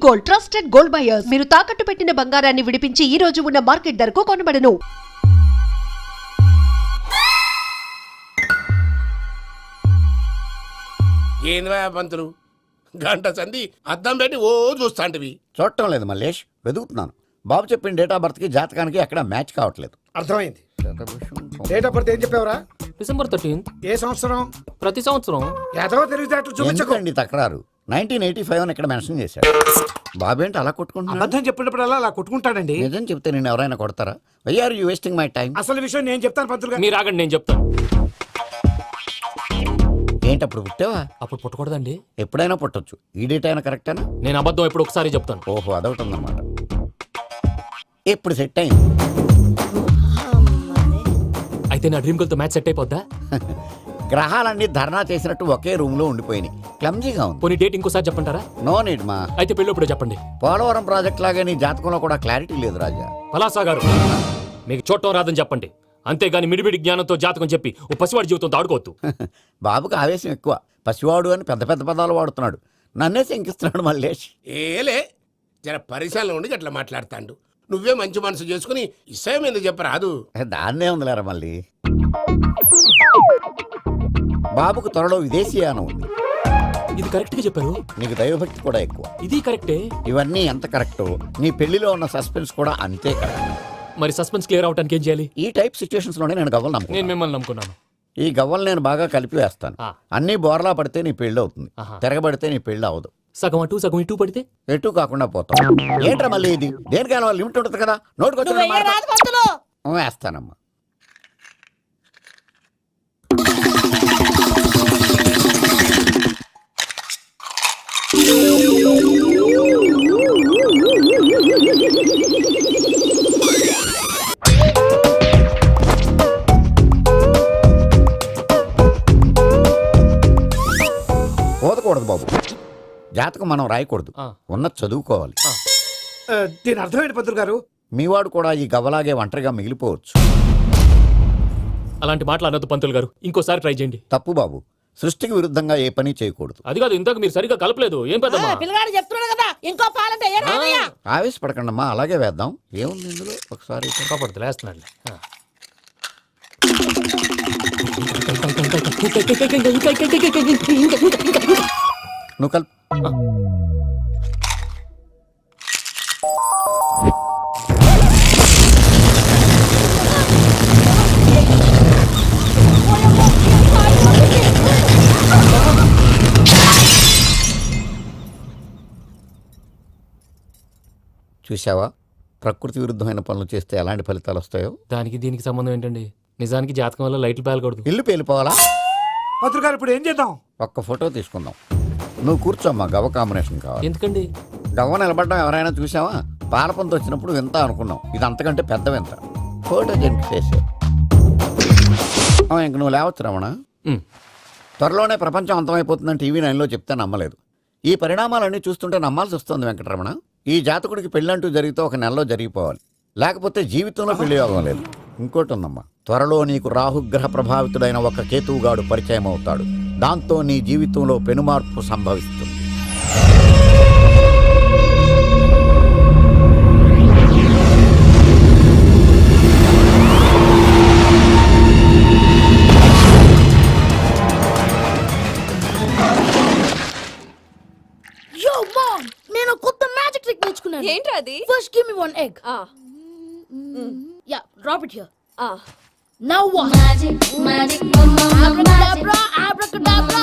Gold, trusted gold buyers. మీరు తాకట్టు పెట్టిన బంగారాన్ని విడిపించి ఈ రోజు ఉన్న మార్కెట్ ధరకు కొనబడను. ఏంద్రా పంతులు, గంట సంధి అద్దం పెట్టి ఓ చూస్తాంటివి. చూడటం లేదు మల్లేష్, వెతుకుతున్నాను. బాబు చెప్పిన డేట్ ఆఫ్ బర్త్ కి జాతకానికి ఎక్కడ మ్యాచ్ కావట్లేదు. అర్థమైంది. డేట్ ఆఫ్ బర్త్ ఏం చెప్పావురా? December 13th. ఏ సంవత్సరం? ప్రతి సంవత్సరం. ఏదో తెలివితేటలు చూపించకండి. ఎందుకండి తక్రారు? 1985 అని ఇక్కడ మెన్షన్ చేశాడు. బాబు ఏంటి అలా కొట్టుకుంటున్నాడు? అబద్ధం చెప్పినప్పుడు అలా కొట్టుకుంటాడండి. నిజం చెప్తే నేను ఎవరైనా కొడతారా? Why are you wasting my time? అసలు విషయం నేను చెప్తాను పంతులు గారు. మీరు ఆగండి, నేను చెప్తాను. ఏంటి అప్పుడు పుట్టావా? అప్పుడు పుట్టకూడదండి. ఎప్పుడైనా పుట్టొచ్చు. ఈ డేట్ అయినా కరెక్టేనా? నేను అబద్ధం ఎప్పుడు ఒకసారి చెప్తాను. ఓహో, అదొకటి ఉందన్నమాట. ఎప్పుడు సెట్ అయింది? అయితే నా డ్రీమ్ గర్ల్ తో మ్యాచ్ సెట్ అయిపోద్దా? గ్రహాలన్నీ ధర్నా చేసినట్టు ఒకే రూమ్ లో ఉండిపోయినాయి. క్లమ్జీగా ఉంది. పోనీ డేట్ ఇంకోసారి చెప్పంటారా? నో నీడ్ మా. అయితే పెళ్ళప్పుడు చెప్పండి. పోలవరం ప్రాజెక్ట్ లాగే నీ జాతకంలో కూడా క్లారిటీ లేదు రాజా. పలాసా గారు, మీకు చూడటం రాదని చెప్పండి. అంతేగాని మిడిమిడి జ్ఞానంతో జాతకం చెప్పి ఓ పసివాడి జీవితంతో ఆడుకోవద్దు. బాబుకి ఆవేశం ఎక్కువ. పసివాడు అని పెద్ద పెద్ద పదాలు వాడుతున్నాడు. నన్నే శంకిస్తున్నాడు మల్లేష్. ఏలే జర పరిశీలన ఉండి అట్లా మాట్లాడతాండు. నువ్వే మంచి మనసు చేసుకుని ఇష్టం ఎందుకు చెప్పరాదు? దాన్నే ఉందిలేరా మళ్ళీ. బాబుకు త్వరలో విదేశీయానం ఉంది. ఇది కరెక్ట్ గా చెప్పారు. నీకు దైవభక్తి కూడా ఎక్కువ. ఇది కరెక్టే. ఇవన్నీ ఎంత కరెక్టో నీ పెళ్లిలో ఉన్న సస్పెన్స్ కూడా అంతే కరెక్ట్. మరి సస్పెన్స్ క్లియర్ అవడానికి ఏం చేయాలి? ఈ టైప్ సిచ్యువేషన్స్ లోనే నేను గవ్వలు నమ్ముకున్నాను. నేను మిమ్మల్ని నమ్ముకున్నాను. ఈ గవ్వలు నేను బాగా కలిపి వేస్తాను. అన్ని బోర్లా పడితే నీ పెళ్లి అవుతుంది. తిరగబడితే నీ పెళ్లి అవదు. సగం అటు సగం ఇటు పడితే ఎటు కాకుండా పోతాం. ఏంట్రా మళ్ళీ ఇది? దేనికైనా లిమిట్ ఉంటుంది కదా. నోటుకొచ్చి వేస్తానమ్మా. పోదకూడదు బాబు. జాతకం మనం రాయకూడదు, ఉన్న చదువుకోవాలి. దీని అర్థమైంది పంతులు గారు. మీవాడు కూడా ఈ గవ్వలాగే ఒంటరిగా మిగిలిపోవచ్చు. అలాంటి మాటలు అనొద్దు పంతులు గారు. ఇంకోసారి ట్రై చేయండి. తప్పు బాబు. సృష్టికి విరుద్ధంగా ఏ పని చేయకూడదు. అది కాదు, ఇంతకు మీరు సరిగ్గా కలపలేదు. ఏం పెద్దమ్మా? పిల్లగాడు చెప్తున్నాడు కదా, ఇంకో పాలంటే ఆవేశపడకండమ్మా, అలాగే వేద్దాం. ఏముంది ఇందులో? ఒకసారి కాపాడుతు లేస్తున్నాడు. నువ్వు కల్. చూసావా, ప్రకృతి విరుద్ధమైన పనులు చేస్తే ఎలాంటి ఫలితాలు వస్తాయో. దానికి దీనికి సంబంధం ఏంటండి? నిజానికి జాతకం వల్ల లైట్లు పేలకూడదు. ఇల్లు పేలిపోవాలా? పంతులు గారు ఇప్పుడు ఏం చేద్దాం? ఒక్క ఫోటో తీసుకుందాం. నువ్వు కూర్చోమ్మా, గవ్వ కాంబినేషన్ కావాలి. ఎందుకండి? గవ్వ నిలబడడం ఎవరైనా చూసావా? పాలపంతో వచ్చినప్పుడు వింత అనుకున్నాం, ఇది అంతకంటే పెద్ద వింత. ఫోటో జెనిక్ చేసే ఇంక నువ్వు లేవచ్చు రమణ. త్వరలోనే ప్రపంచం అంతమైపోతుందని టీవీ 9లో చెప్తే నమ్మలేదు. ఈ పరిణామాలన్నీ చూస్తుంటే నమ్మాల్సి వస్తుంది వెంకటరమణ. ఈ జాతకుడికి పెళ్ళంటూ జరిగితే ఒక నెలలో జరిగిపోవాలి, లేకపోతే జీవితంలో పెళ్లి యోగం లేదు. ఇంకోటి ఉందమ్మా, త్వరలో నీకు రాహుగ్రహ ప్రభావితుడైన ఒక కేతువుగాడు పరిచయం అవుతాడు. దాంతో నీ జీవితంలో పెనుమార్పు సంభవిస్తుంది. నేను కొత్త మ్యాజిక్ ట్రిక్ నేర్చుకున్నాను. ఏంట్రా అది? First give me one egg. Yeah, drop it here. Now what? Magic abracadabra abracadabra.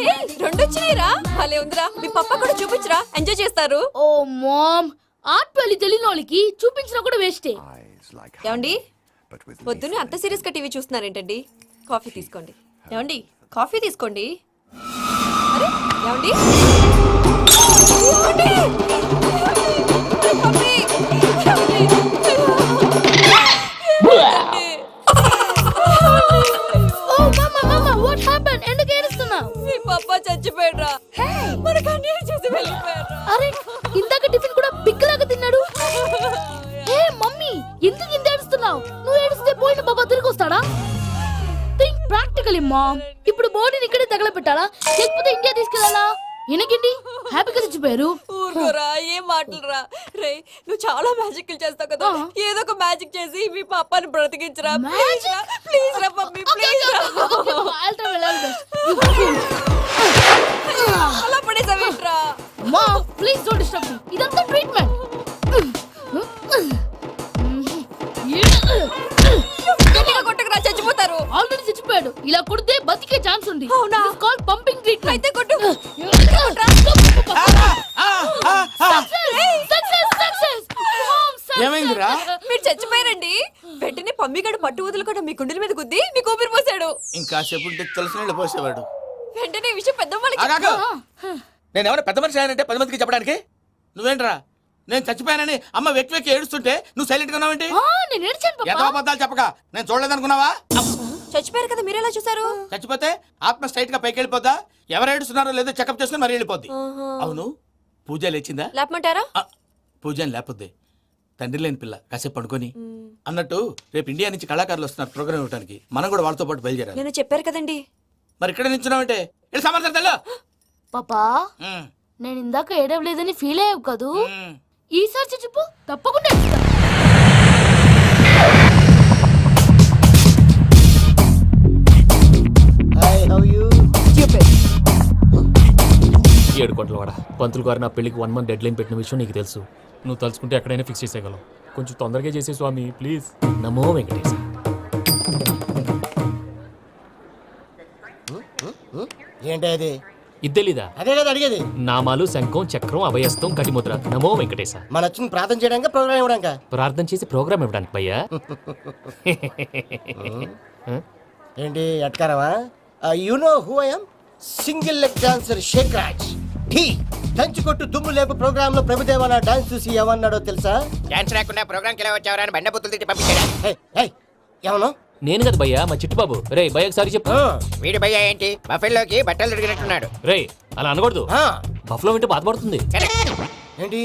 Hey, రెండు వచ్చినాయిరా. భలే ఉందిరా. మీ పప్ప కూడా చూపించరా, ఎంజాయ్ చేస్తారు. ఓ మామ్, ఆర్ట్ పెళ్లి తెలియని వాళ్ళకి చూపించినా కూడా వేస్టే. ఏమండి, పొద్దున్నే అంత సీరియస్ గా టీవీ చూస్తున్నారేంటండి? కాఫీ తీసుకోండి. ఏమండి, కాఫీ తీసుకోండి. అరే ఏమండి, చచ్చిపోయాడ్రా. మనకు అన్యాయం చేసి వెళ్ళిపోయాడ్రా. అరే ఇందాక టిఫిన్ కూడా పిక్కలాగా తిన్నాడు. ఏ మమ్మీ, ఎందుకు ఇంత ఏడుస్తున్నావు? నువ్వు ఏడిస్తే పోయిన బాబా తిరిగి వస్తాడా? Think practically mom. ఇప్పుడు బాడీని ఇక్కడే తగలబెట్టాలా, లేకపోతే ఇండియా తీసుకెళ్లాలా? ఎనకండి హ్యాపీగా చచ్చిపోయారు. ఊరుకోరా, ఏం మాటలురా. రే, నువ్వు చాలా మ్యాజిక్లు చేస్తావు కదా, ఏదో ఒక మ్యాజిక్ చేసి మీ పాపాని బ్రతికించరా. ప్లీజ్ రా, ప్లీజ్ రా మమ్మీ, ప్లీజ్ రా. అలా పడేసావేంట్రా? మా ప్లీజ్ డోంట్ డిస్టర్బ్ మీ. ఇదంతా ట్రీట్మెంట్. గట్టిగా కొట్టకురా, చచ్చిపోతారు. ఆల్రెడీ చచ్చిపోయాడు. ఇలా కొడితే బతికే ఛాన్స్ ఉంది. అవునా? Call pumping treatment. అయితే కొట్టు. ఏమైందిరా? మీరు చచ్చిపోయారండి. వెంటనే పమ్మిగాడు పట్టు వదులుకుండా మీ గుండెల మీద గుద్ది మీకు ఊపిరి పోసాడు. ఇంకా సేపు ఉంటే తెలిసిన వాళ్ళు పోసేవాడు. వెంటనే ఈ విషయం పెద్ద ఆగాగు. నేను ఎవరైనా పెద్ద మనిషి అయ్యానంటే 10 మందికి చెప్పడానికి? నువ్వేంట్రా నేను చచ్చిపోయానని అమ్మ వెక్కి వెక్కి ఏడుస్తుంటే నువ్వు సైలెంట్ గా ఉన్నావేంటి? నేను ఏడ్చాను ఎంత అబద్ధాలు చెప్పక నేను చూడలేదనుకున్నావా? చచ్చిపోయారు కదా, మీరెలా చూసారు? చచ్చిపోతే ఆత్మ స్ట్రైట్ గా పైకి వెళ్ళిపోద్దా? ఎవరు ఏడుస్తున్నారో లేదో చెకప్ చేసుకుని మరీ వెళ్ళిపోద్ది. అవును, పూజ లేచిందా? లేపమంటారా? పూజ అని లేకపోద్ది. తండ్రి లేని పిల్ల కాసేపు పడుకొని అన్నట్టు రేపు ఇండియా నుంచి కళాకారులు వస్తున్నారు ప్రోగ్రామ్ ఇవ్వడానికి. మనం కూడా వాళ్ళతో పాటు బయలుదేరాలి. నేను చెప్పారు కదండి. మరి ఇక్కడ నిల్చున్నావంటే వెళ్ళి సమర్థతలో. పాపా నేను ఇందాక ఏడవలేదని ఫీల్ అయ్యావు కదూ. ఈసారి చచ్చిపో, తప్పకుండా ఏడుస్తా. 7 కోట్ల వాడ పంతులు గారు నా పెళ్లికి 1 మంత్ డెడ్ లైన్ పెట్టిన విషయం నీకు తెలుసు. నువ్వు తలుచుకుంటే ఎక్కడైనా ఫిక్స్ చేసేయగలవు. కొంచెం తొందరగా చేసే స్వామి ప్లీజ్. నమో వెంకటేశ. ఏంటి అది? ఇద్దెలీదా? అదే కదా అడిగేది. నామాలు, శంఖం, చక్రం, అభయస్తం, కటిముద్ర. నమో వెంకటేశ. మన వచ్చింది ప్రార్థన చేయడానికి, ప్రోగ్రామ్ ఇవ్వడానికి. ప్రార్థన చేసి ప్రోగ్రామ్ ఇవ్వడానికి భయ్యా. ఏంటి ఎట్కారవా? You know who I am? Single leg dancer షేక్ రాజ్. టీ దంచి కొట్టు దుమ్ము లేపు ప్రోగ్రామ్ లో ప్రభుదేవ నా డాన్స్ చూసి ఏమన్నాడో తెలుసా? డాన్స్ రాకుండా ప్రోగ్రామ్ కి ఎలా వచ్చావరా అని బండ బుద్ధులు తిట్టి పంపించాడా? ఏమను? నేను కదా భయ్యా, మా చిట్టుబాబు. రే భయ్య ఒకసారి చెప్పు. వీడి భయ్య ఏంటి బఫెల్లోకి బట్టలు తిరిగినట్టున్నాడు. రే అలా అనకూడదు, బఫ్లో వింటే బాధపడుతుంది. ఏంటి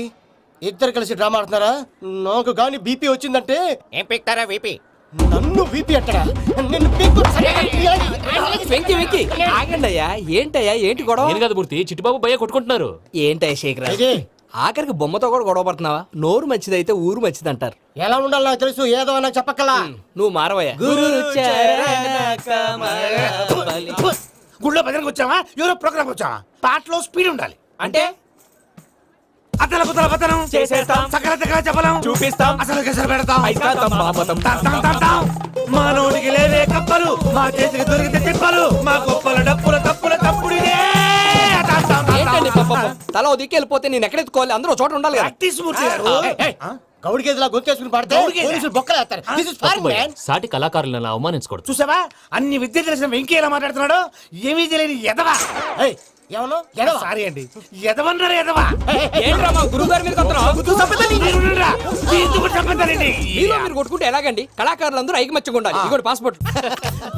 ఇద్దరు కలిసి డ్రామా ఆడుతున్నారా? నాకు గాని బీపీ వచ్చిందంటే ఏం పిక్తారా వీపీ? నన్ను బీపీ అట్టడా? నిన్ను పీక్కు వెంకి వెంకి ఆగండి అయ్యా. ఏంటయ్యా ఏంటి గొడవ? నేను కదా మూర్తి, చిట్టుబాబు భయ్య కొట్టుకుంటున్నారు. ఏంటయ్యా శేఖరా, ఆఖరికి బొమ్మతో కూడా గొడవ పడుతున్నావా? నోరు మంచిదైతే ఊరు మంచిది అంటారు. ఎలా ఉండాలి నాకు తెలుసు, ఏదో నాకు చెప్పక్కలా. నువ్వు మారవయ్యా. గుళ్ళో భజనకు వచ్చావా? ఎవరో ప్రోగ్రామ్ వచ్చావా? పాటలో స్పీడ్ ఉండాలి. అంటే అతల కుతల పతనం చేసేస్తాం, సకల దగ్గర చెప్పలేం, చూపిస్తాం, అసలు గసలు పెడతాం. ఐకాంతం, బాపతం. తాం తాం తాం తాం. మా నోటికి లేవే కప్పలు, మా చేతికి దొరికితే తిప్పలు, మా గొప్పల డప్పుల తప్పుల తప్పుడిదే. తాం తాం తాం ఏంటండి తాం. పాపం? తల ఓ దిక్కు వెళ్ళిపోతే నేను ఎక్కడెత్తుకోవాలి? అందరూ ఒక చోట ఉండాలి కదా. ప్రాక్టీస్ మూర్తి గారు. గౌడి గేదెలా గొంతేసుకుని పాడితే గౌడిగేదె? పోలీసులు బొక్కలు వేస్తారు. This is తప్పు foreign, భయ్యా, man. సాటి కళాకారులను అలా అవమానించకూడదు. చూసావా అన్ని విద్య తెలిసిన వెంకీ ఎలా మాట్లాడుతున్నాడు? ఏమీ తెలియని ఎదవా. ఏయ్, ఏమను? ఎడవ. సారీ అండి, ఎదవన్నారు ఎదవా. ఏంట్రా మా గురువు గారి మీద కొడుతున్నావు? మీరు ఉండండిరా. దీంతో కూడా చంపేస్తానండి. మీలో మీరు కొట్టుకుంటే ఎలాగండి? కళాకారులందరూ ఐకమత్యంగా ఉండాలి. ఇదిగోటి పాస్పోర్ట్.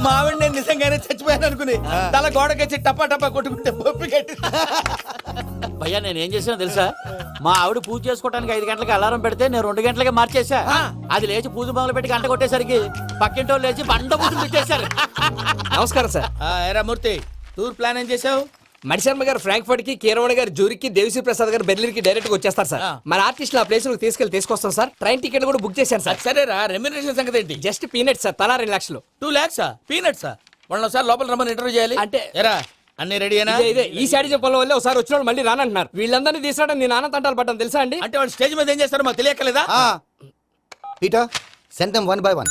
మా ఆవిడ నేను నిజంగానే చచ్చిపోయాను అనుకుని తల గోడకొచ్చి టపా టపా కొట్టుకుంటే బొప్పి కట్టి. భయ్యా నేను ఏం చేసానో తెలుసా? మా ఆవిడ పూజ చేసుకోవడానికి 5 గంటలకి అలారం పెడితే నేను 2 గంటలకి మార్చేసా. అది లేచి పూజ మొదలు పెట్టి గంట కొట్టేసరికి పక్కింటి వాళ్ళు లేచి బండ పూజలు పెట్టేశారు. నమస్కారం సార్. ఎరా మూర్తి, టూర్ ప్లాన్ ఏం చేసావు? మణిశర్మ గారు ఫ్రాంక్ఫర్ట్ కి, కీరవాణి గారు జూరికి, దేవిశ్రీ ప్రసాద్ గారు బెర్లిన్ కి డైరెక్ట్ గా వచ్చేస్తారు సార్. మన ఆర్టిస్ట్ ఆ ప్లేస్ తీసుకొస్తాం సార్. ట్రైన్ టికెట్ కూడా బుక్ చేశాను సార్. సరేరా, రెమ్యూనరేషన్ సంగతి ఏంటి? జస్ట్ పీనట్ సార్, తలా 2 లక్షలు. 2 lakhs పీనట్సా? వాళ్ళని ఒకసారి లోపల రమ్మని ఇంటర్వ్యూ చేయాలి. అంటే ఎరా అన్ని రెడీనా? ఇదే ఈ సైడ్ చెప్పడం వల్ల ఒకసారి వచ్చిన మళ్ళీ రానంటున్నారు. వీళ్ళందరినీ తీసుకురావడం నేను ఆనంద తంటాలు పడ్డాను తెలుసా అండి. అంటే వాళ్ళు స్టేజ్ మీద ఏం చేస్తారో మాకు తెలియక్కలేదా? Peter, send them one by one.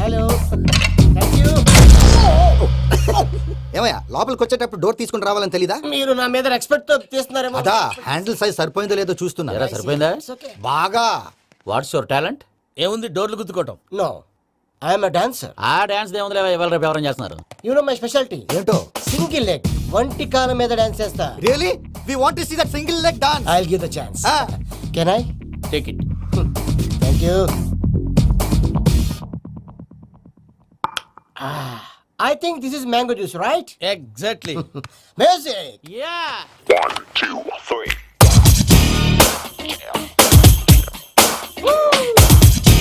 Hello, thank you. ఏమయ్యా లోపలికి వచ్చేటప్పుడు డోర్ తీసుకుని రావాలని తెలీదా? మీరు నా మీద ఎక్స్పెక్ట్ తో తీస్తున్నారేమో. అదా హ్యాండిల్ సైజ్ సరిపోయిందో లేదో చూస్తున్నా. సరిపోయిందా? బాగా. What's your talent? ఏముంది డోర్లు గుద్దుకోవటం. No, I am a dancer. ఆ డాన్స్ దేవుందిలే, ఇవాళ రేపు ఎవరైనా చేస్తున్నారు. యు నో మై స్పెషాలిటీ ఏంటో? సింగిల్ లెగ్, వంటి కాలం మీద డాన్స్ చేస్తా. Really we want to see that single leg dance. I will give the chance. Can I? Take it. Thank you. I think this is mango juice, right? Exactly. Music. Yeah. 1, 2, 3.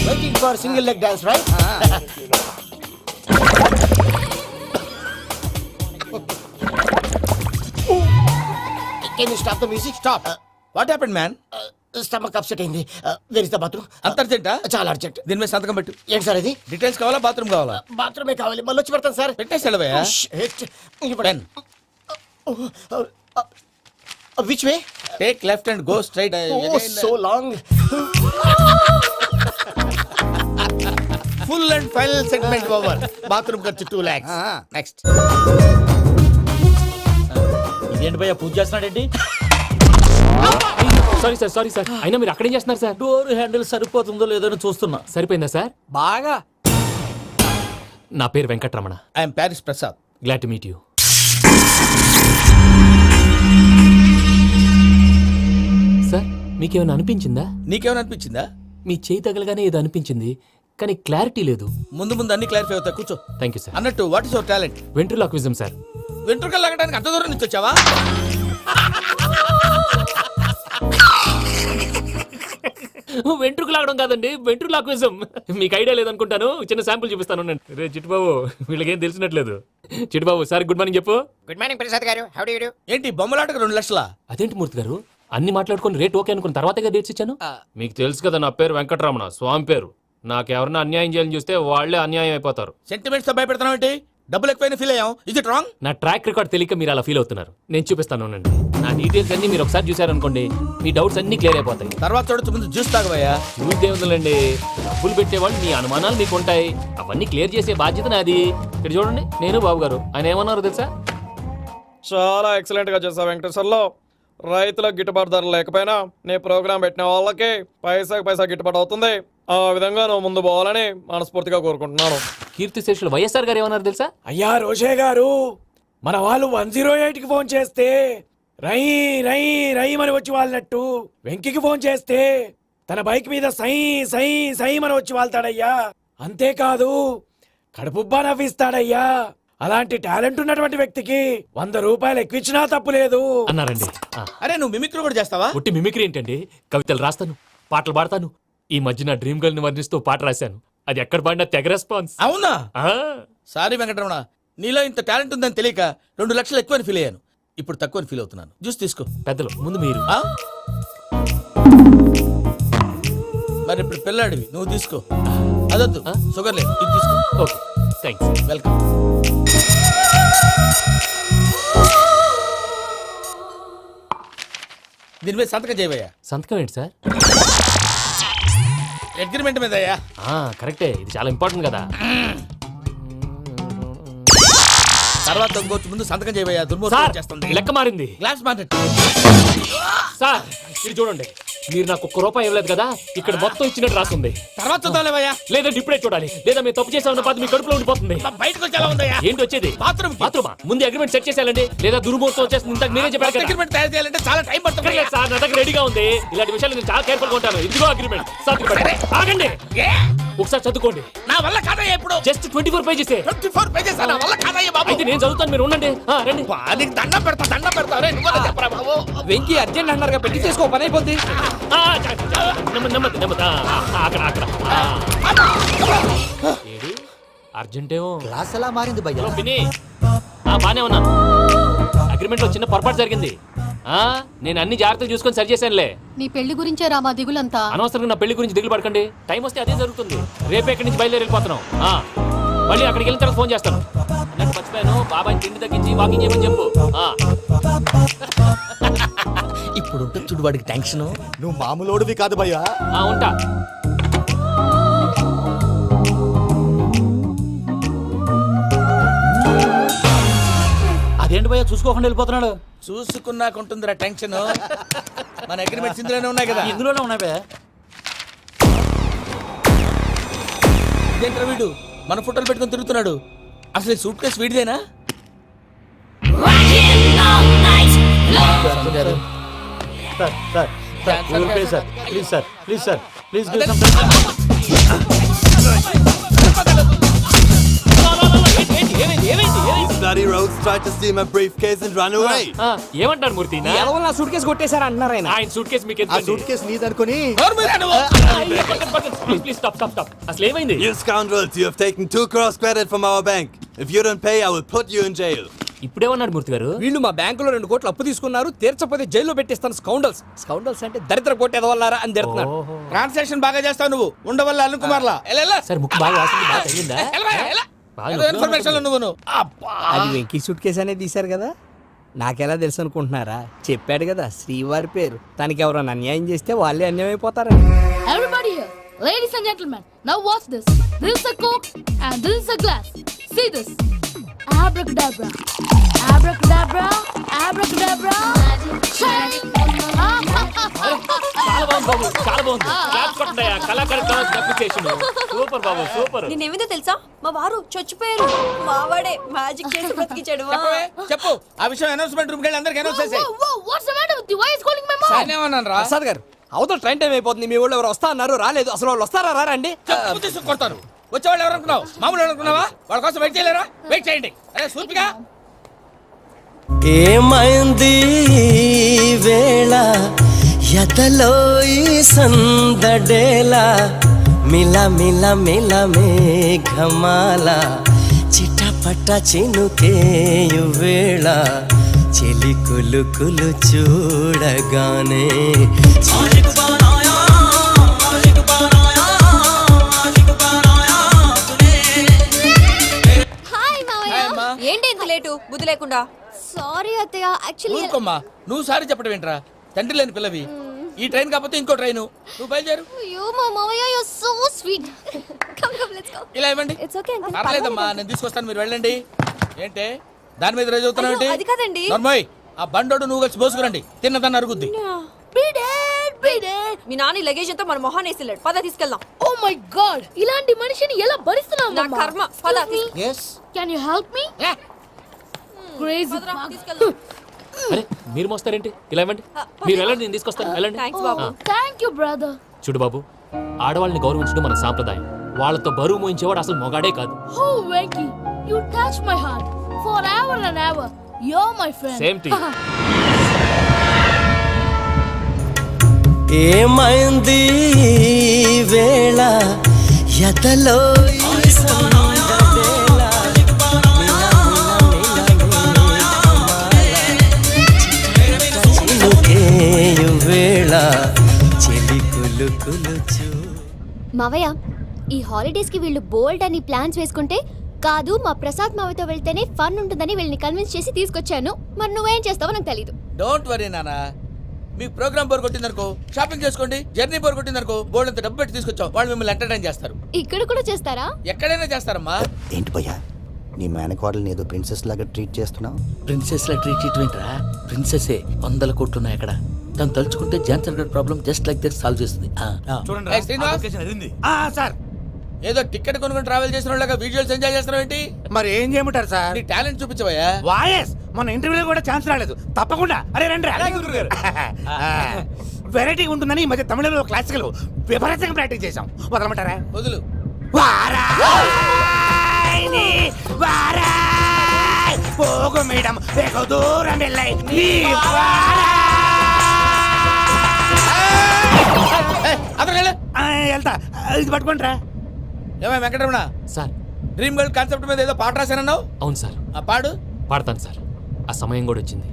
Waiting for single leg dance, right? Can you stop the music? Stop. What happened man? Stomach upset అయింది. Where is the bathroom? అంత అర్జెంటా? చాలా urgent. దీని మీద సంతకం పెట్టు. ఏంటి sir ఇది? డీటెయిల్స్ కావాలా బాత్రూమ్ కావాలా? బాత్రూమే కావాలి, మళ్ళీ వచ్చి పెడతాను సార్. పెట్టేసి వెళ్ళవయ్యా. Pen. Which way? Take left and go straight. So long. Full and final segment over. Bathroom ఖర్చు 2 lakhs. నెక్స్ట్. ఇదేంటి భయ్యా పూజ చేస్తున్నాడేంటి? సారీ సార్ అయినా మీరు అక్కడేం చేస్తున్నారు సార్? డోర్ హ్యాండిల్ సరిపోతుందో లేదో అని చూస్తున్నా. సరిపోయిందా సార్? బాగా. నా పేరు Venkataramana. I'm Paris Prasad. Glad to meet you. Sir మీకేమైనా అనిపించిందా? నీకేమైనా అనిపించిందా? మీ చేయి తగలగానే ఏదో అనిపించింది కానీ క్లారిటీ లేదు. ముందు ముందు అన్ని క్లారిఫై అవుతాయి, కూర్చో. Thank you sir. అన్నట్టు what is your talent? Ventriloquism sir. వెంట్రుకలు లాగడానికి అంత దూరం నుంచి వచ్చావా? వెంట్రుకు లాగడం కాదండి, వెంట్రులాక్విజం. మీకు ఐడియా లేదనుకుంటాను, చిన్న శాంపుల్ చూపిస్తాను. రే చిట్టుబాబు, వీళ్ళకేం తెలిసినట్లేదు. చిట్టుబాబు సార్ గుడ్ మార్నింగ్ చెప్పు. Good morning Prasad garu. How do you do? ఏంటి బొమ్మలాటకు 2 లక్షలా? అదేంటి మూర్తి గారు, అన్ని మాట్లాడుకుని రేట్ ఓకే అనుకున్న తర్వాతగా డేట్స్ ఇచ్చాను. మీకు తెలుసు కదా నా పేరు వెంకటరమణ, స్వామి పేరు. నాకెవరన్నా అన్యాయం చేయాలని చూస్తే వాళ్ళే అన్యాయం అయిపోతారు. సెంటిమెంట్స్ తో భయపెడతావు ఏంటి? డబ్బులు ఎక్కువైనా ఫీల్ అయ్యాం. Is it wrong? నా ట్రాక్ రికార్డ్ తెలియక మీరు అలా ఫీల్ అవుతున్నారు. నేను చూపిస్తాను ఉండండి. నా డీటెయిల్స్ అన్ని మీరు ఒకసారి చూసారనుకోండి, మీ డౌట్స్ అన్ని క్లియర్ అయిపోతాయి. తర్వాత చూడొచ్చు, ముందు జ్యూస్ తాగవయ్యా. చూస్తే ఉందండి, డబ్బులు పెట్టేవాళ్ళు మీ అనుమానాలు మీకు ఉంటాయి, అవన్నీ క్లియర్ చేసే బాధ్యత నాది. ఇక్కడ చూడండి, నేను బాబు గారు. ఆయన ఏమన్నారు తెలుసా? చాలా ఎక్సలెంట్ గా చేసావు వెంకటేశ్వర్లో. రైతులకు గిట్టుబాటు ధర లేకపోయినా నీ ప్రోగ్రాం పెట్టిన వాళ్ళకి పైసాకి పైసా గిట్టుబాటు అవుతుంది. ఆ విధంగా నువ్వు ముందు పోవాలని మనస్ఫూర్తిగా కోరుకుంటున్నాను. కీర్తి శేషులు వైఎస్ఆర్ గారు ఏమన్నారు తెలుసా? అయ్యా రోషే గారు, మన వాళ్ళు 108కి ఫోన్ చేస్తే రై రై రై అని వచ్చి వాళ్ళనట్టు, వెంకికి ఫోన్ చేస్తే తన బైక్ మీద సై సై సై అని వచ్చి వాళ్తాడయ్యా. అంతేకాదు కడుపుబ్బా నవ్విస్తాడయ్యా. అలాంటి టాలెంట్ ఉన్నటువంటి వ్యక్తికి 100 రూపాయలు ఎక్కువిచ్చినా తప్పు లేదు అన్నారండి. అరే నువ్వు మిమిక్రీ కూడా చేస్తావా? ఒట్టి మిమిక్రీ ఏంటండి, కవితలు రాస్తాను, పాటలు పాడతాను. ఈ మధ్య నా డ్రీమ్ గర్ల్ ని వర్ణిస్తూ పాట రాశాను, అది ఎక్కడ పాడినా తెగ రెస్పాన్స్. అవునా? సారీ వెంకటరమణ, నీలో ఇంత టాలెంట్ ఉందని తెలియక 2 లక్షలు ఎక్కువని ఫీల్ అయ్యాను. ఇప్పుడు తక్కువని ఫీల్ అవుతున్నాను. జ్యూస్ తీసుకో. పెద్దలు ముందు మీరు. మరి ఇప్పుడు పిల్లాడివి, నువ్వు తీసుకో. అదొద్దు, షుగర్ లేదు, ఇది తీసుకో. Okay thanks. వెల్కమ్. దీని మీద సంతకం చేయవయ్యా. సంతకం ఏంటి సార్? అగ్రిమెంట్ మీద అయ్యా. కరెక్టే, ఇది చాలా ఇంపార్టెంట్ కదా. తర్వాత ఇంకొచ్చి ముందు సంతకం చేయవయ్యా. దుర్మోహం చేస్తుంది. లెక్క మారింది. Glass market. సార్ ఇది చూడండి, మీరు నాకు ₹1 ఇవ్వలేదు కదా, ఇక్కడ మొత్తం ఇచ్చినట్టు రాస్తుంది. తర్వాత చూద్దాంలేవయ్యా. లేదంటే ఇప్పుడే చూడాలి, లేదా మేము తప్పు చేసామన్న బాధ మీ కడుపులో ఉండిపోతుంది. బయటకు వచ్చి ఎలా ఉందయ్యా? ఏంటి వచ్చేది? బాత్రూమా? ముందు అగ్రిమెంట్ సెట్ చేసేయాలండి, లేదా దుర్మూర్తం వచ్చేస్తుంది. ఇంతకు మీరే చెప్పారు కదా. అగ్రిమెంట్ తయారు చేయాలంటే చాలా టైం పడుతుంది సార్. నా దగ్గర రెడీగా ఉంది. ఇలాంటి విషయాలు నేను చాలా కేర్ఫుల్ గా ఉంటాను. ఇదిగో అగ్రిమెంట్. ఆగండి, ఒకసారి చదువుకోండి. నా వల్ల కాదయ్యా. ఇప్పుడు జస్ట్ 24 పేజెస్. 24 పేజెస్ నా వల్ల కాదయ్యా బాబు. అయితే నేను చదువుతాను, మీరు ఉండండి. రండి. నీకు దండం పెడతా. రే నువ్వు చెప్పరా బాబు. వెంకీ అర్జెంట్ అన్నారుగా, పెట్టి చేసుకో, పని అయిపోద్ది. నెమ్మది అక్కడ. ఏడి అర్జెంటేమో. క్లాస్ ఎలా మారింది భయ్యా? బానే ఉన్నాను. అగ్రిమెంట్ లో చిన్న పొరపాటు జరిగింది. నేను అన్ని జాగ్రత్తలు చూసుకొని సరి చేశానులే. నీ పెళ్లి గురించే రామా దిగులంతా. అనవసరంగా నా పెళ్లి గురించి దిగులు పడకండి. టైం వస్తే అదే జరుగుతుంది. రేపే ఇక్కడి నుంచి బయలుదేరి వెళ్ళిపోతున్నాం. మళ్ళీ అక్కడికి వెళ్ళిన తర్వాత ఫోన్ చేస్తాను. నాకు మర్చిపోయాను, బాబాయ్ తిండి తగ్గించి వాకింగ్ చేయమని చెప్పు. ఇప్పుడు ఉంటుంది చూడు వాడికి టెన్షన్. నువ్వు మామూలోడివి కాదు భయ్యా. ఉంటా. అదేంటి భయ్యా చూసుకోకుండా వెళ్ళిపోతున్నాడు? చూసుకున్నాకుంటుందిరా టెన్షన్. మన అగ్రిమెంట్స్ ఇందులోనే ఉన్నాయి కదా. ఇందులోనే ఉన్నాయి భయ్యా. ఇదేంట్రా వీడు మన ఫోటోలు పెట్టుకొని తిరుగుతున్నాడు? అసలు ఈ సూట్ కేసు వీడిదేనా? ప్లీజ్ ఏమంటారు మూర్తి? నా సూట్ కేసు కొట్టేశారు అంటున్నారు ఆయన. ఆయన సూట్ కేసు మీకు ఆ సూట్ కేసు నీదనుకుని. Please stop. అసలు ఏమైంది? You scoundrels, you have taken 2 crores credit from our bank. If you don't pay, I will put you in jail. ఇప్పుడేమన్నాడు మూర్తి గారు? వీళ్ళు మా బ్యాంకులో 2 కోట్లు అప్పు తీసుకున్నారు, తీర్చపోతే జైల్లో పెట్టిస్తాను. స్కౌండల్స్ స్కౌండల్స్ అంటే దరిద్ర కోట ఎదవల్లారా అని తిడుతున్నారు. ట్రాన్సాక్షన్ బాగా చేస్తావు నువ్వు ఉండవల్ల అల్లు కుమార్లా సార్ ముక్కు బాగా వాసింది, బాగా తగ్గిందా? బాగా నొప్పి ఇన్ఫర్మేషన్ నువ్వు అది వెంకీ సూట్ కేసు అనేది తీశారు కదా, నాకెలా తెలుసు అనుకుంటున్నారా? చెప్పాడు కదా శ్రీవారి పేరు. తనకి ఎవరైనా అన్యాయం చేస్తే వాళ్ళే అన్యాయం అయిపోతారని. Everybody here, ladies and gentlemen, now watch this. This is a Coke and this is a glass. See this. Abracadabra. Abracadabra. Abracadabra. Shake. చాలా బాగుంది బాబు, చాలా బాగుంది. క్లాప్స్ కొట్టండియా, కళాకారు డాన్స్ అప్రిసియేషన్. సూపర్ బాబు, సూపర్. నేనేమిదో తెలుసా, మా వారు చచ్చిపోయారు. మావాడే మ్యాజిక్ చేసి బ్రతికించాడు. చెప్పు ఆ విషయం అనౌన్స్మెంట్ రూమ్ కెళ్ళి అందరికి అనౌన్స్ చేసేయ్. Whoa, what's the matter with you? Why is calling my mom? నేనేమన్నాను రా? ప్రసాద్ గారు, అవతల ట్రైన్ టైం అయిపోతుంది. మీ వాళ్ళు ఎవరు వస్తా అన్నారు, రాలేదు. అసలు వాళ్ళు వస్తారా రారా అండి? కొడతారు. వచ్చేవాళ్ళు ఎవరు అనుకున్నావు? మామూలు అనుకున్నావా? వాళ్ళ కోసం వెయిట్ చేయలేరా? వెయిట్ చేయండి. అరే సూర్పిగా ఏమైంది వేళ ఎదలో ఈ సందడేలా మిల మిల మిల మేఘమాల చిటపట చినుకేయు వేళ చెలి కులు కులు చూడగానే హాయ్ మావయ్య. ఏంటి ఇంత లేటు బుద్ధి లేకుండా? సారీ అత్తయ్య, యాక్చువల్లీ ఊరుకోమ్మా. నువ్వు సారీ చెప్పడం ఏంట్రా? తండ్రి లేని పిల్లవి. ఈ ట్రైన్ కాకపోతే ఇంకో ట్రైన్. నువ్వు బయలుదేరు. అయ్యో మా మావయ్య, you are so sweet. Come come let's go. ఇలా ఇవ్వండి. It's okay uncle. పర్లేదమ్మా, నేను తీసుకొస్తాను, మీరు వెళ్ళండి. ఏంటే దాని మీద రోజు అవుతున్నావు ఏంటి? అది కాదండి. నర్మోయ్, ఆ బండోడు నువ్వు కలిసి పోసుకురండి. తిన్నదాన్ని అరుగుద్ది. మీ నాని లగేజ్ అంతా మన మొహాన్ వేసిల్లాడు. పద తీసుకెళ్దాం. Oh my God! ఇలాంటి మనిషిని ఎలా భరిస్తున్నావు? నా కర్మ. పద yes Can you help me? Crazy. తీసుకెళ్దాం. అరే మీరు మోస్తారేంటి? ఇలా ఇవ్వండి, మీరు వెళ్ళండి, నేను తీసుకొస్తాను. వెళ్ళండి. Thanks Babu. Thank you, brother. చూడు బాబు, ఆడవాళ్ళని గౌరవించడం మన సాంప్రదాయం. వాళ్ళతో బరువు మోయించేవాడు అసలు మొగాడే కాదు. Oh, Venky, you touch my heart forever and ever. You're my friend. Same to you. ఏమైంది వేళ ఎదలో ఈ సందడేల చినుకేయు వేళ చెలి కులు కులు చూ. మావయ్య, ఈ హాలిడేస్ కి వీళ్ళు బోల్డ్ అని ప్లాన్స్ వేసుకుంటే కాదు మా ప్రసాద్ మావయ్యతో వెళ్తేనే ఫన్ ఉంటుందని వీళ్ళని కన్విన్స్ చేసి తీసుకొచ్చాను. మరి నువ్వేం చేస్తావో నాకు తెలీదు. డోంట్ వరీ నానా. మీకు ప్రోగ్రామ్ బోర్ కొట్టిందనుకో షాపింగ్ చేసుకోండి. జర్నీ బోర్ కొట్టిందనుకో బోర్డు అంత డబ్బు పెట్టి తీసుకొచ్చాం. వాళ్ళు మిమ్మల్ని ఎంటర్టైన్ చేస్తారు. ఇక్కడ కూడా చేస్తారా? ఎక్కడైనా చేస్తారమ్మా. ఏంటి భయ్యా నీ మేనకోడల్ని ఏదో ప్రిన్సెస్ లాగా ట్రీట్ చేస్తున్నావు? ప్రిన్సెస్ లా ట్రీట్ చేయటమేంట్రా? ప్రిన్సెసే 100 కోట్లు ఉన్నాయి అక్కడ. తను తలుచుకుంటే జాన్సన్ గడ్ problem just like that solve చేస్తుంది. ఏయ్, శ్రీనివాస్. సార్ ఏదో టికెట్ కొనుక్కొని ట్రావెల్ చేసిన వాళ్ళగా విజువల్స్ ఎంజాయ్ చేస్తున్నావు ఏంటి? మరి ఏం చేయమంటారు సార్? నీ టాలెంట్ చూపించవయ్యా. వాయస్ మన ఇంటర్వ్యూలో కూడా ఛాన్స్ రాలేదు. తప్పకుండా అరే రండి వెరైటీ ఉంటుందని ఈ మధ్య తమిళంలో క్లాసికల్ విపరీతంగా ప్రాక్టీస్ చేశాం. వదలమంటారా? వదులు. పోగు మేడం వెగు దూరం వెళ్ళై వెళ్తా. ఇది పట్టుకుంటారా? ఏమై Venkataramana, sir. Dream girl concept మీద ఏదో పాట రాశానన్నావు. అవును సార్. ఆ పాడు. పాడతాను సార్. ఆ సమయం కూడా వచ్చింది.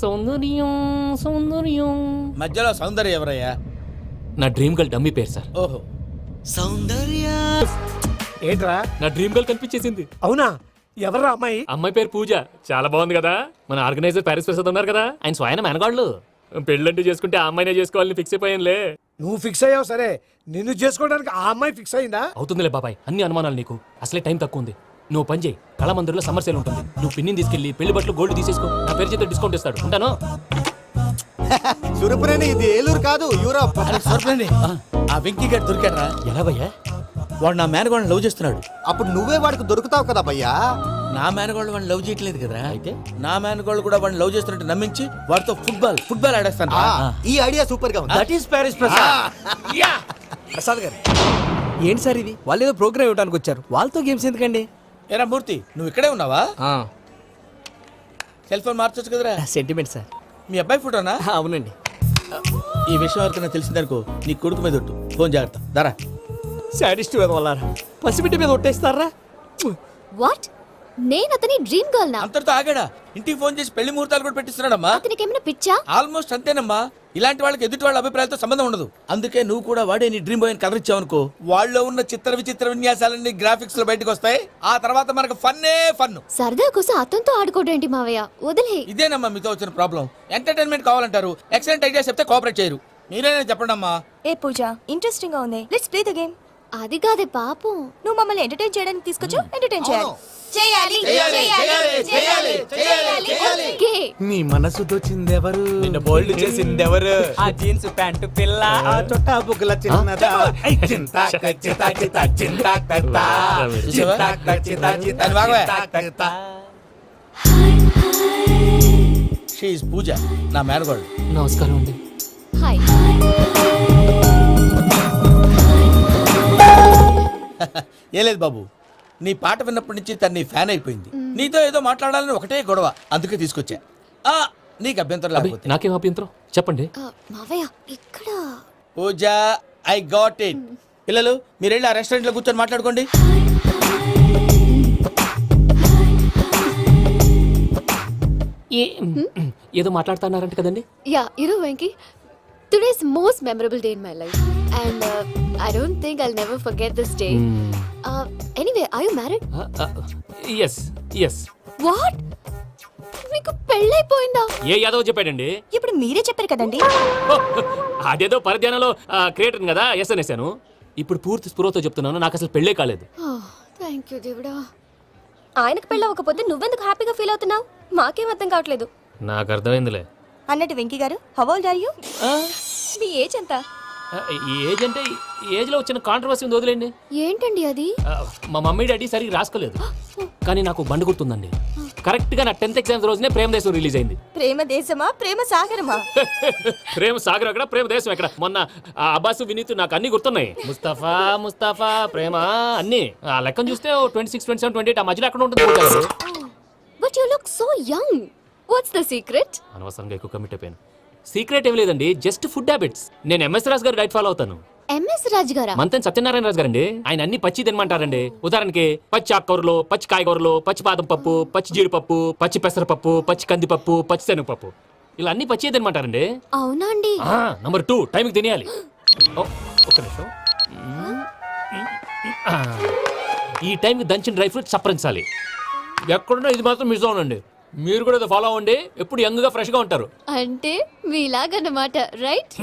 సౌందర్యం సౌందర్యం. మధ్యలో సౌందర్య ఎవరయ్యా? నా డ్రీమ్ గర్ల్ డమ్మీ పేరు సార్. ఓహో. సౌందర్య ఏంట్రా? నా డ్రీమ్ గర్ల్ కనిపించేసింది. అవునా? ఎవరా అమ్మాయి? అమ్మాయి పేరు పూజ. చాలా బాగుంది కదా. మన ఆర్గనైజర్ ప్యారిస్ ప్రసాద్ ఉన్నారు కదా, ఆయన స్వయం మెనగాళ్ళు. పెళ్ళంటూ చేసుకుంటే ఆ అమ్మాయినే చేసుకోవాలని ఫిక్స్ అయిపోయానులే. నువ్వు ఫిక్స్ అయ్యావు సరే, నిన్ను చేసుకోవడానికి ఆ అమ్మాయి ఫిక్స్ అయిందా? అవుతుందిలే బాబాయ్, అన్ని అనుమానాలు నీకు. అసలే టైం తక్కువ ఉంది. నువ్వు పని చేయి, కళామందిర్లో సమ్మర్ సేల్ ఉంటుంది. నువ్వు పిన్నిని తీసుకెళ్లి పెళ్లి బట్టలు గోల్డ్ తీసేసుకో. నా పేరు చేత డిస్కౌంట్ ఇస్తాడు. ఉంటాను. సురపురేని ఇది ఏలూరు కాదు, యూరోప్. ఆ వెంకీ గారు దొరికాడరా? ఎలా భయ్యా? వాడు నా మేనగోళ్ళని లవ్ చేస్తున్నాడు. అప్పుడు నువ్వే వాడికి దొరుకుతావు కదా భయ్యా. నా మేనగోళ్ళు వాడిని లవ్ చేయట్లేదు కదరా. అయితే నా మేనగోళ్ళు కూడా వాడిని లవ్ చేస్తున్నట్టు నమ్మించి వాడితో ఫుట్బాల్ ఆడేస్తాను. ఈ ఐడియా సూపర్ గా ఉంది. That is Paris Prasad. Prasad గారు, ఏంటి సార్ ఇది? వాళ్ళు ఏదో ప్రోగ్రామ్ ఇవ్వడానికి వచ్చారు, వాళ్ళతో గేమ్స్ ఎందుకండి? ఏరా మూర్తి, నువ్వు ఇక్కడే ఉన్నావా? సెల్ ఫోన్ మార్చొచ్చు కదరా. Sentiment sir. మీ అబ్బాయి ఫోటోనా? అవునండి. ఈ విషయం ఎవరికైనా తెలిసిందనుకో నీ కొడుకు మీద ఒట్టు. ఫోన్ జాగ్రత్త దరా. సాడిస్ట్ వెళ్ళారా పసిబిడ్డ మీద ఒట్టేస్తారా? వాట్? నేను అతని డ్రీమ్ గర్ల్ నా? అంతటితో ఆగాడా? ఇంటికి ఫోన్ చేసి పెళ్లి ముహూర్తాలు కూడా పెట్టిస్తున్నాడమ్మా. అతనికి ఏమైనా పిచ్చా? ఆల్మోస్ట్ అంతేనమ్మా. ఇలాంటి వాళ్ళకి ఎదుటి వాళ్ళ అభిప్రాయాలతో సంబంధం ఉండదు. అందుకే నువ్వు కూడా వాడే నీ డ్రీమ్ బాయ్ కవర్ ఇచ్చావనుకో, వాళ్ళలో ఉన్న చిత్ర విచిత్ర విన్యాసాలన్నీ గ్రాఫిక్స్ లో బయటకు వస్తాయి. ఆ తర్వాత మనకు ఫన్నే ఫన్. సరదా కోసం అతనితో ఆడుకోవడేంటి మావయ్య? వదిలే. ఇదేనమ్మా మీతో వచ్చిన ప్రాబ్లం. ఎంటర్టైన్మెంట్ కావాలంటారు, ఎక్సలెంట్ ఐడియా చెప్తే కోఆపరేట్ చేయరు. మీరేనా చెప్పండి అమ్మా. ఏ పూజ, ఇంట్రెస్టింగ్ గా ఉంది. Let's play the game. అది కాదే పాపం. నువ్వు మమ్మల్ని ఎంటర్టైన్ చేయడానికి తీసుకొచ్చు, ఎంటర్టైన్ చేయాలి. ఓకే. నీ మనసు దోచిందెవరు? నిన్న బోల్డ్ చేసిందెవరు? ఆ జీన్స్ ప్యాంటు పిల్ల, ఆ చొట్టా బుగ్గల చిన్నదా. ఐ చింతా కచ్చితా చితా చింతా కత్తా. చింతా కచ్చితా చితా అది బాగోయ్. కత్తా. షీ ఇస్ పూజ, నా మేనగోడు. నమస్కారం అండి. హాయ్. ఏ లేదు బాబు, నీ పాట విన్నప్పటి నుంచి తను నీ ఫ్యాన్ అయిపోయింది. నీతో ఏదో మాట్లాడాలని ఒకటే గొడవ, అందుకే తీసుకొచ్చా. ఆ, నీకు అభ్యంతరం అబ్బే, లేకపోతే. నాకేం అభ్యంతరం చెప్పండి. మావయ్య ఇక్కడ. పూజ, ఐ గాట్ ఇట్. పిల్లలు మీరు వెళ్ళి ఆ రెస్టారెంట్ లో కూర్చొని మాట్లాడుకోండి. ఏదో మాట్లాడుతున్నారంట కదండి. Yeah, Venky, today's most memorable day in my life, and I don't think I'll never forget this day. Anyway, are you married? Yes yes. What? మీకు పెళ్ళైపోయిందా? ఏ యాదవ్ చెప్పాడండి? ఇప్పుడు మీరే చెప్పారు కదండి. అదేదో పరధ్యానంలో క్రియేటర్ కదా ఎస్ అనేసాను. ఇప్పుడు పూర్తి స్పృహతో చెప్తున్నాను, నాకు అసలు పెళ్ళే కాలేదు. థ్యాంక్ యూ దేవుడా. ఆయనకు పెళ్ళవకపోతే నువ్వెందుకు హ్యాపీగా ఫీల్ అవుతున్నావు? మాకేం అర్థం కావట్లేదు. నాకు అర్థమైందిలే. అన్నట్టు వెంకీ గారు, హౌ ఓల్డ్ ఆర్ యు? మీ ఏజ్ ఎంత? ఈ ఏజ్ అంటే ఏజ్ లో వచ్చిన కాంట్రవర్సీ ఉంది, వదిలేండి. ఏంటండి అది? మా మమ్మీ డాడీ సరిగ్గా రాసుకోలేదు, కానీ నాకు బండి గుర్తుందండి. కరెక్ట్ గా నా 10th ఎగ్జామ్స్ రోజునే ప్రేమ దేశం రిలీజ్ అయింది. ప్రేమ దేశమా, ప్రేమ సాగరమా? ప్రేమ సాగర్ ఎక్కడ, ప్రేమ దేశం ఎక్కడ? మొన్న అబ్బాసు వినీత్ నాకు అన్ని గుర్తున్నాయి. ముస్తఫా ముస్తఫా ప్రేమ అన్ని ఆ లెక్కను చూస్తే 26, 27, 28 ఆ మధ్యలో ఎక్కడ ఉంటుంది. But you look so young. What's the secret? అనవసరంగా ఎక్కువ కమిట్ అయిపోయాను. సీక్రెట్ ఏం లేదండి, జస్ట్ ఫుడ్ హ్యాబిట్స్. నేను ఎంఎస్ రాజు గారు డైట్ ఫాలో అవుతాను. ఎంఎస్ రాజ్ గారా? మంతెన్ సత్యనారాయణ రాజు గారండి. ఆయన అన్ని పచ్చి తినమంటారండి. ఉదాహరణకి పచ్చి ఆకుకూరలు, పచ్చి కాయగూరలు, పచ్చి బాదం పప్పు, పచ్చి జీడిపప్పు, పచ్చి పెసరపప్పు, పచ్చి కందిపప్పు, పచ్చి శనగపప్పు, ఇలా అన్ని పచ్చి తినమంటారండి. అవునా అండి? నంబర్ 2 టైంకి తినేయాలి. ఒక్క నిమిషం. ఈ టైంకి దంచిన డ్రై ఫ్రూట్స్ సప్పరించాలి. ఎక్కడున్నా ఇది మాత్రం మిస్ అవునండి. మీరు కూడా ఫాలో అవ్వండి, ఎప్పుడు యంగ్ గా ఫ్రెష్ గా ఉంటారు. అంటే మీలాగన్నమాట, రైట్?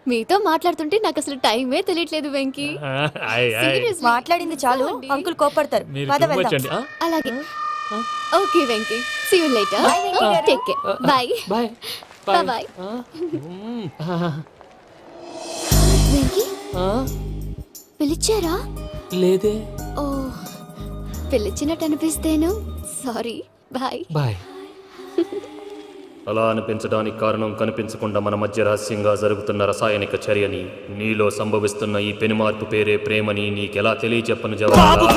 మీతో మాట్లాడుతుంటే నాకు అసలు టైమే తెలియట్లేదు వెంకీ. Seriously. మాట్లాడింది చాలు, అంకుల్ కోపడతారు. పద వెళ్దాం. అలాగే. Okay Venky, see you later. Take care. Bye bye bye. Venky, పిలిచారా? లేదే. ఓ, పిలిచినట్టు అనిపిస్తేను. సారీ. Bye bye. అలా అనిపించడానికి కారణం కనిపించకుండా మన మధ్య రహస్యంగా జరుగుతున్న రసాయనిక చర్యని, నీలో సంభవిస్తున్న ఈ పెనుమార్పు పేరే ప్రేమని నీకెలా తెలియచెప్పను జవాబు.